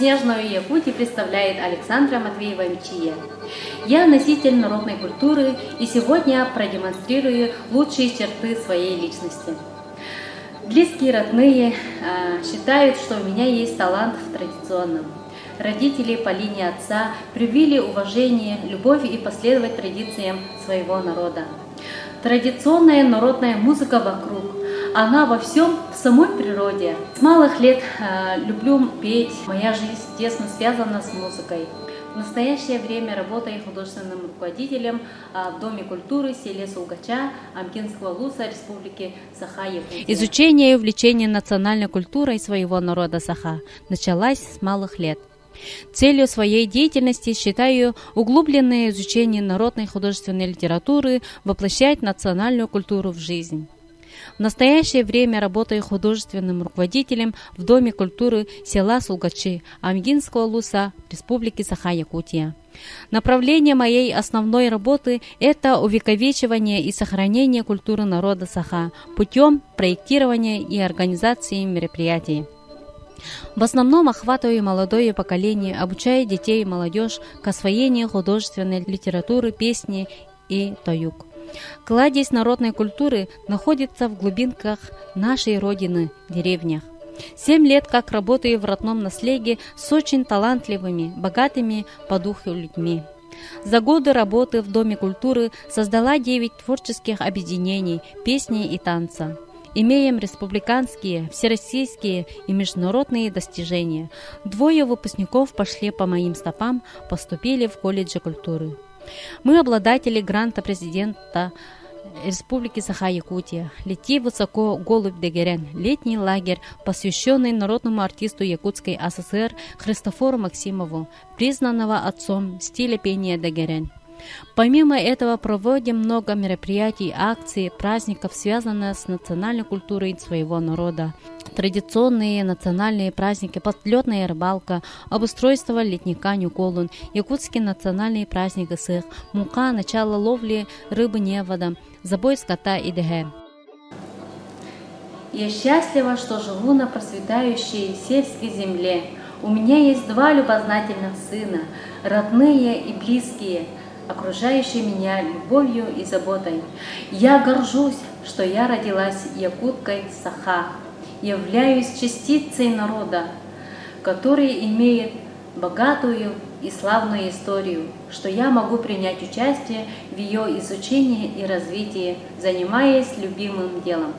снежную Якутию представляет Александра Матвеева-Мчия. Я носитель народной культуры и сегодня продемонстрирую лучшие черты своей личности. Близкие, родные считают, что у меня есть талант в традиционном. Родители по линии отца привили уважение, любовь и последовать традициям своего народа. Традиционная народная музыка вокруг, она во всем, в самой природе. С малых лет люблю петь, моя жизнь тесно связана с музыкой. В настоящее время работаю художественным руководителем в Доме культуры в селе Сулгача Амкинского улуса Республики Саха-Якутия. Изучение и увлечение национальной культурой своего народа Саха началось с малых лет. Целью своей деятельности считаю углубленное изучение народной художественной литературы, воплощать национальную культуру в жизнь. В настоящее время работаю художественным руководителем в Доме культуры села Сулгачи Амгинского улуса Республики Саха-Якутия. Направление моей основной работы – это увековечивание и сохранение культуры народа Саха путем проектирования и организации мероприятий. В основном охватываю молодое поколение, обучая детей и молодежь к освоению художественной литературы, песни и таюк. Кладезь народной культуры находится в глубинках нашей родины, деревнях. 7 лет как работаю в родном наследии с очень талантливыми, богатыми по духу людьми. За годы работы в Доме культуры создала 9 творческих объединений песни и танца. Имеем республиканские, всероссийские и международные достижения. 2 выпускников пошли по моим стопам, поступили в колледжи культуры. Мы обладатели гранта президента Республики Саха-Якутия «Лети высоко, голубь Дегерен» летний лагерь, посвященный народному артисту Якутской ССР Христофору Максимову, признанного отцом стиля пения Дегерен. Помимо этого проводим много мероприятий, акций, праздников, связанных с национальной культурой своего народа. Традиционные национальные праздники, подлетная рыбалка, обустройство ледника Нюколун, якутский национальный праздник Исых, мука, начало ловли рыбы невода, забой скота и д.г. Я счастлива, что живу на процветающей сельской земле. У меня есть 2 любознательных сына, родные и близкие, окружающие меня любовью и заботой. Я горжусь, что я родилась якуткой Саха, являюсь частицей народа, который имеет богатую и славную историю, что я могу принять участие в ее изучении и развитии, занимаясь любимым делом.